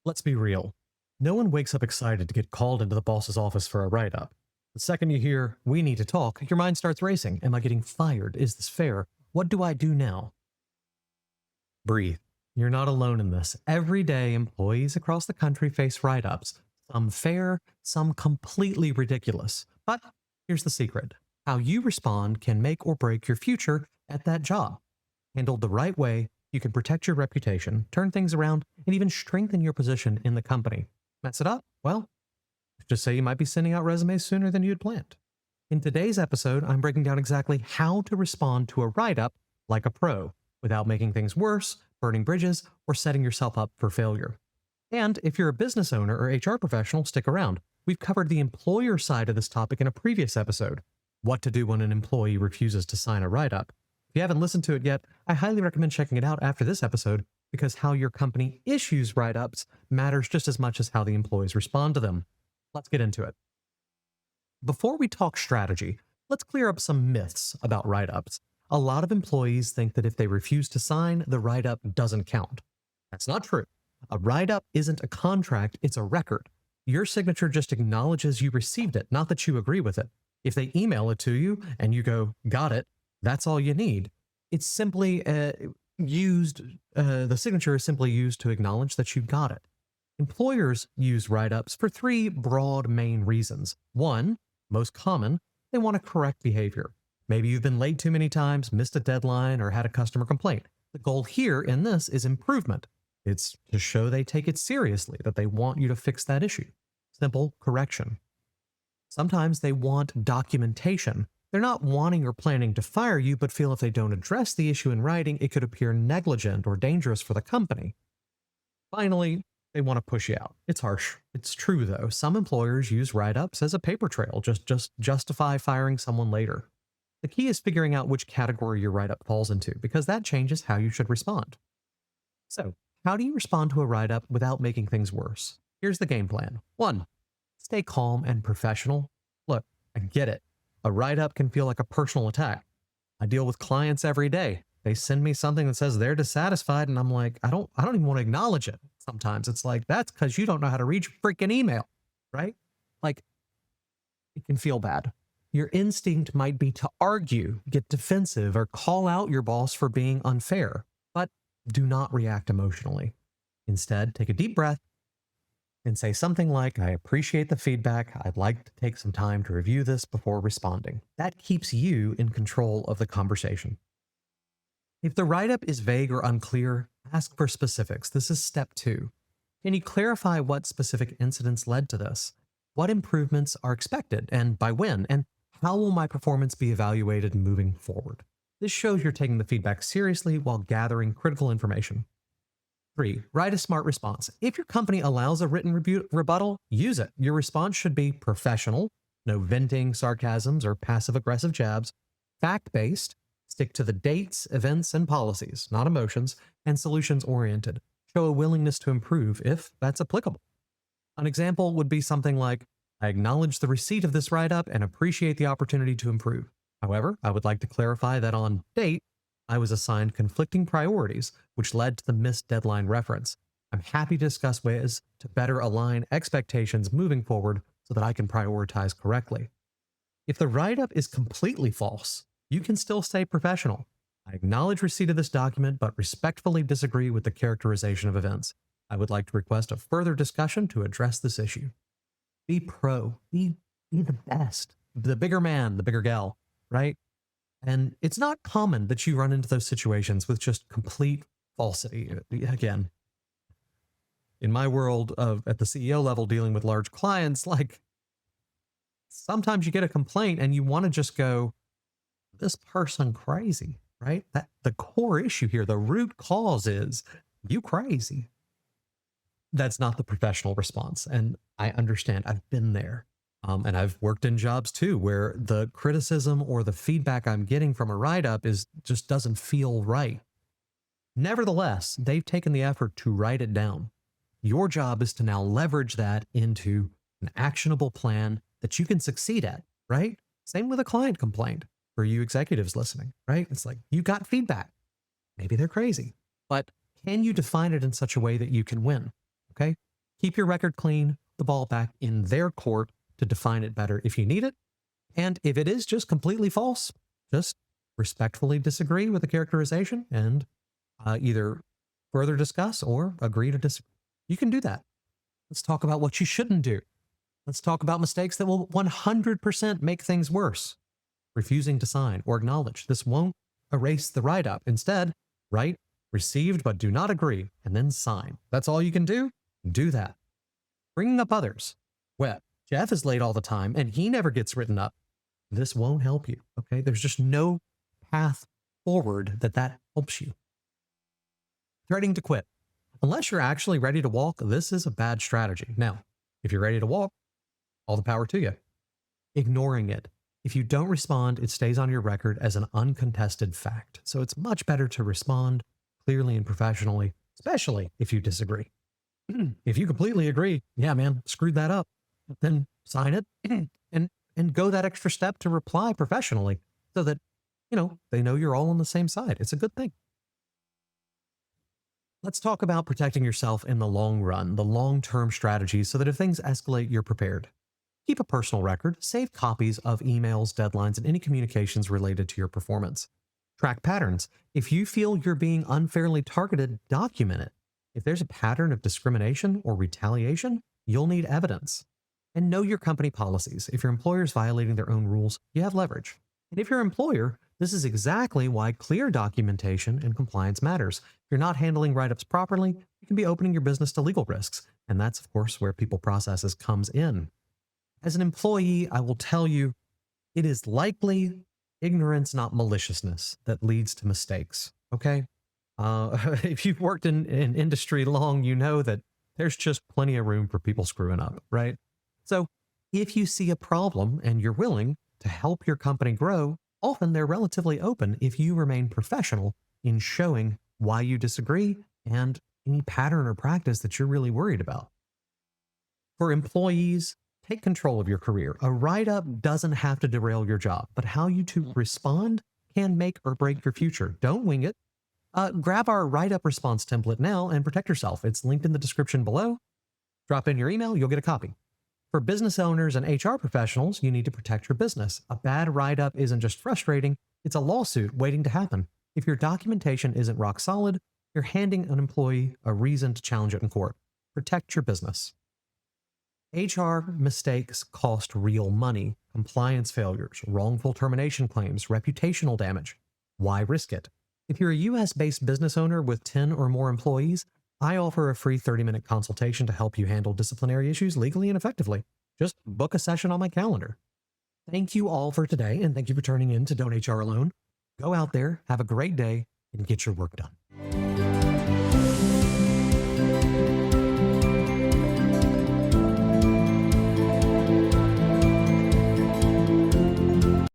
Let's be real. No one wakes up excited to get called into the boss's office for a write up. The second you hear, we need to talk, your mind starts racing. Am I getting fired? Is this fair? What do I do now? Breathe. You're not alone in this. Every day, employees across the country face write ups, some fair, some completely ridiculous. But here's the secret: how you respond can make or break your future at that job. Handled the right way, you can protect your reputation, turn things around, and even strengthen your position in the company. Mess it up? Well, just say you might be sending out resumes sooner than you had planned. In today's episode, I'm breaking down exactly how to respond to a write up like a pro without making things worse, burning bridges, or setting yourself up for failure. And if you're a business owner or HR professional, stick around. We've covered the employer side of this topic in a previous episode: what to do when an employee refuses to sign a write up. If you haven't listened to it yet, I highly recommend checking it out after this episode, because how your company issues write ups matters just as much as how the employees respond to them. Let's get into it. Before we talk strategy, let's clear up some myths about write ups. A lot of employees think that if they refuse to sign, the write up doesn't count. That's not true. A write up isn't a contract, it's a record. Your signature just acknowledges you received it, not that you agree with it. If they email it to you and you go, got it, that's all you need. It's simply the signature is simply used to acknowledge that you got it. Employers use write-ups for three broad main reasons. One, most common, they want to correct behavior. Maybe you've been late too many times, missed a deadline, or had a customer complaint. The goal here in this is improvement. It's to show they take it seriously, that they want you to fix that issue. Simple correction. Sometimes they want documentation. They're not wanting or planning to fire you, but feel if they don't address the issue in writing, it could appear negligent or dangerous for the company. Finally, they want to push you out. It's harsh. It's true, though. Some employers use write-ups as a paper trail, just justify firing someone later. The key is figuring out which category your write-up falls into, because that changes how you should respond. So, how do you respond to a write-up without making things worse? Here's the game plan. 1. Stay calm and professional. Look, I get it. A write-up can feel like a personal attack. I deal with clients every day. They send me something that says they're dissatisfied, and I'm like, I don't even want to acknowledge it. Sometimes it's like, that's because you don't know how to read your freaking email, right? Like, it can feel bad. Your instinct might be to argue, get defensive, or call out your boss for being unfair, but do not react emotionally. Instead, take a deep breath and say something like, I appreciate the feedback. I'd like to take some time to review this before responding. That keeps you in control of the conversation. If the write-up is vague or unclear, ask for specifics. This is step 2. Can you clarify what specific incidents led to this? What improvements are expected, and by when? And how will my performance be evaluated moving forward? This shows you're taking the feedback seriously while gathering critical information. 3. Write a smart response. If your company allows a written rebuttal, use it. Your response should be professional, no venting, sarcasms, or passive-aggressive jabs, fact-based, stick to the dates, events, and policies, not emotions, and solutions-oriented. Show a willingness to improve if that's applicable. An example would be something like, I acknowledge the receipt of this write-up and appreciate the opportunity to improve. However, I would like to clarify that on date, I was assigned conflicting priorities, which led to the missed deadline reference. I'm happy to discuss ways to better align expectations moving forward so that I can prioritize correctly. If the write-up is completely false, you can still stay professional. I acknowledge receipt of this document, but respectfully disagree with the characterization of events. I would like to request a further discussion to address this issue. Be pro. Be the best. The bigger man, the bigger gal, right? And it's not common that you run into those situations with just complete falsity. Again, in my world of at the CEO level dealing with large clients, like sometimes you get a complaint and you want to just go, this person crazy, right? That the core issue here, the root cause is you crazy. That's not the professional response. And I understand. I've been there. And I've worked in jobs too, where the criticism or the feedback I'm getting from a write-up just doesn't feel right. Nevertheless, they've taken the effort to write it down. Your job is to now leverage that into an actionable plan that you can succeed at, right? Same with a client complaint for you executives listening, right? It's like, you got feedback. Maybe they're crazy, but can you define it in such a way that you can win? Okay. Keep your record clean, the ball back in their court to define it better if you need it. And if it is just completely false, just respectfully disagree with the characterization and either further discuss or agree to disagree. You can do that. Let's talk about what you shouldn't do. Let's talk about mistakes that will 100% make things worse. Refusing to sign or acknowledge. This won't erase the write-up. Instead, write, received but do not agree, and then sign. That's all you can do. Do that. Bringing up others. Well, Jeff is late all the time and he never gets written up. This won't help you, okay? There's just no path forward that helps you. Threatening to quit. Unless you're actually ready to walk, this is a bad strategy. Now, if you're ready to walk, all the power to you. Ignoring it. If you don't respond, it stays on your record as an uncontested fact. So it's much better to respond clearly and professionally, especially if you disagree. If you completely agree, yeah, man, screwed that up, then sign it and go that extra step to reply professionally so that, they know you're all on the same side. It's a good thing. Let's talk about protecting yourself in the long run, the long-term strategies so that if things escalate, you're prepared. Keep a personal record, save copies of emails, deadlines, and any communications related to your performance. Track patterns. If you feel you're being unfairly targeted, document it. If there's a pattern of discrimination or retaliation, you'll need evidence. And know your company policies. If your employer is violating their own rules, you have leverage. And if you're an employer, this is exactly why clear documentation and compliance matters. If you're not handling write-ups properly, you can be opening your business to legal risks. And that's, of course, where people processes comes in. As an employee, I will tell you, it is likely ignorance, not maliciousness, that leads to mistakes, okay? If you've worked in industry long, you know that there's just plenty of room for people screwing up, right? So if you see a problem and you're willing to help your company grow, often they're relatively open if you remain professional in showing why you disagree and any pattern or practice that you're really worried about. For employees, take control of your career. A write-up doesn't have to derail your job, but how you to respond can make or break your future. Don't wing it. Grab our write-up response template now and protect yourself. It's linked in the description below. Drop in your email, you'll get a copy. For business owners and HR professionals, you need to protect your business. A bad write-up isn't just frustrating, it's a lawsuit waiting to happen. If your documentation isn't rock solid, you're handing an employee a reason to challenge it in court. Protect your business. HR mistakes cost real money, compliance failures, wrongful termination claims, reputational damage. Why risk it? If you're a US-based business owner with 10 or more employees, I offer a free 30-minute consultation to help you handle disciplinary issues legally and effectively. Just book a session on my calendar. Thank you all for today, and thank you for turning in to Don't HR Alone. Go out there, have a great day, and get your work done.